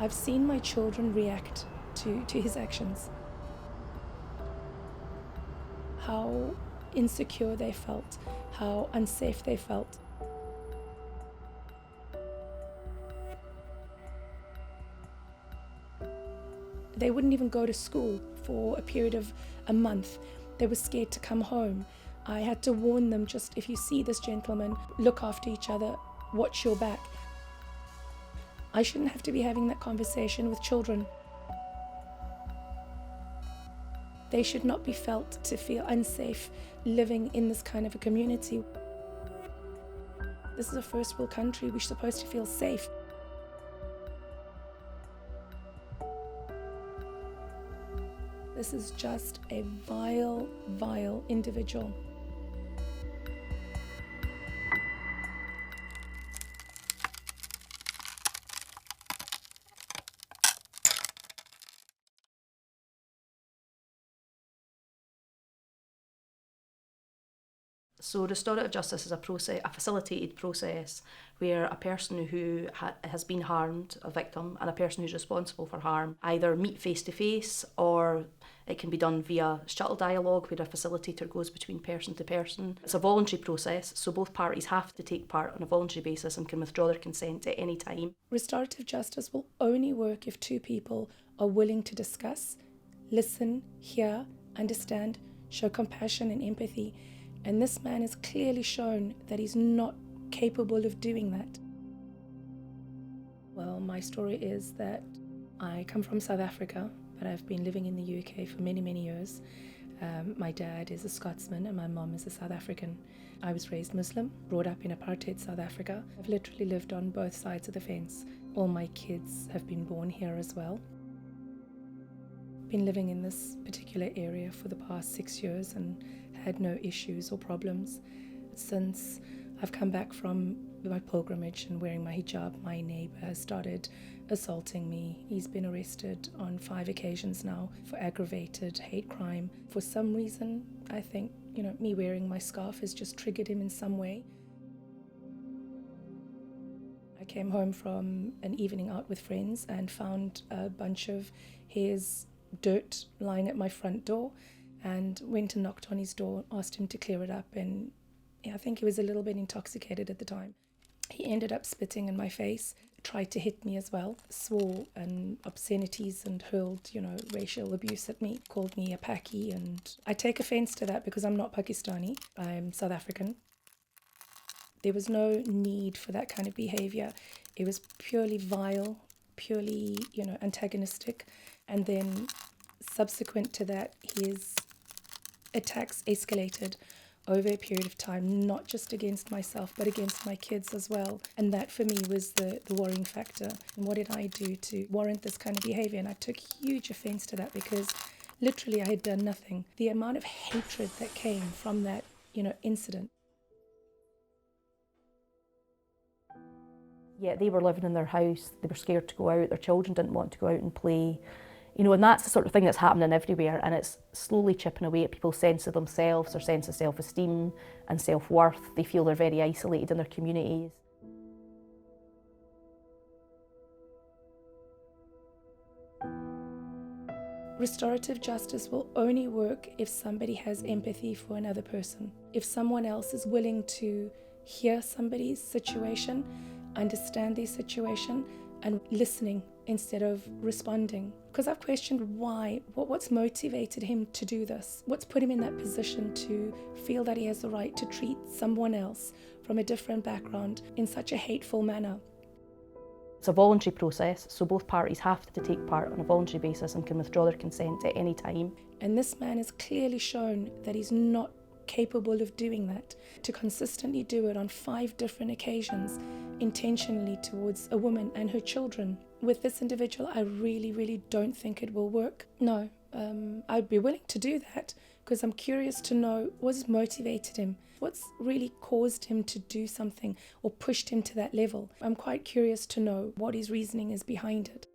I've seen my children react to his actions. How insecure they felt, how unsafe they felt. They wouldn't even go to school for a period of a month. They were scared to come home. I had to warn them, just if you see this gentleman, look after each other, watch your back. I shouldn't have to be having that conversation with children. They should not be felt to feel unsafe living in this kind of a community. This is a first world country. We're supposed to feel safe. This is just a vile, vile individual. So restorative justice is a facilitated process where a person who has been harmed, a victim, and a person who's responsible for harm either meet face to face, or it can be done via shuttle dialogue where a facilitator goes between person to person. It's a voluntary process, so both parties have to take part on a voluntary basis and can withdraw their consent at any time. Restorative justice will only work if two people are willing to discuss, listen, hear, understand, show compassion and empathy. And this man has clearly shown that he's not capable of doing that. Well, my story is that I come from South Africa, but I've been living in the UK for many, many years. My dad is a Scotsman and my mom is a South African. I was raised Muslim, brought up in apartheid South Africa. I've literally lived on both sides of the fence. All my kids have been born here as well. Been living in this particular area for the past 6 years and had no issues or problems. Since I've come back from my pilgrimage and wearing my hijab, my neighbor has started assaulting me. He's been arrested on 5 occasions now for aggravated hate crime. For some reason, I think, me wearing my scarf has just triggered him in some way. I came home from an evening out with friends and found a bunch of his dirt lying at my front door, and went and knocked on his door, asked him to clear it up, and I think he was a little bit intoxicated at the time. He ended up spitting in my face, tried to hit me as well, swore and obscenities and hurled, racial abuse at me, called me a Paki, and I take offense to that because I'm not Pakistani, I'm South African. There was no need for that kind of behavior. It was purely vile, purely, antagonistic. And then subsequent to that, his attacks escalated over a period of time, not just against myself, but against my kids as well. And that for me was the worrying factor. And what did I do to warrant this kind of behavior? And I took huge offense to that because literally I had done nothing. The amount of hatred that came from that, incident. Yeah, they were living in their house, they were scared to go out, their children didn't want to go out and play. And that's the sort of thing that's happening everywhere, and it's slowly chipping away at people's sense of themselves, their sense of self-esteem and self-worth. They feel they're very isolated in their communities. Restorative justice will only work if somebody has empathy for another person. If someone else is willing to hear somebody's situation, understand their situation, and listening instead of responding. Because I've questioned why, what's motivated him to do this? What's put him in that position to feel that he has the right to treat someone else from a different background in such a hateful manner? It's a voluntary process, so both parties have to take part on a voluntary basis and can withdraw their consent at any time. And this man has clearly shown that he's not capable of doing that. To consistently do it on 5 different occasions, intentionally towards a woman and her children. With this individual, I really, really don't think it will work. No, I'd be willing to do that because I'm curious to know what's motivated him, what's really caused him to do something or pushed him to that level. I'm quite curious to know what his reasoning is behind it.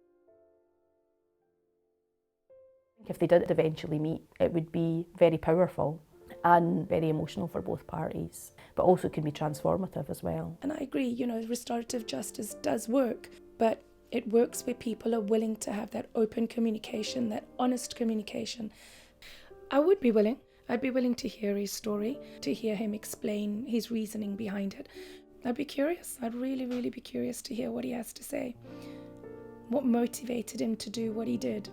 If they did eventually meet, it would be very powerful and very emotional for both parties, but also can be transformative as well. And I agree, restorative justice does work, but It works where people are willing to have that open communication, that honest communication. I would be willing. I'd be willing to hear his story, to hear him explain his reasoning behind it. I'd be curious. I'd really be curious to hear what he has to say. What motivated him to do what he did.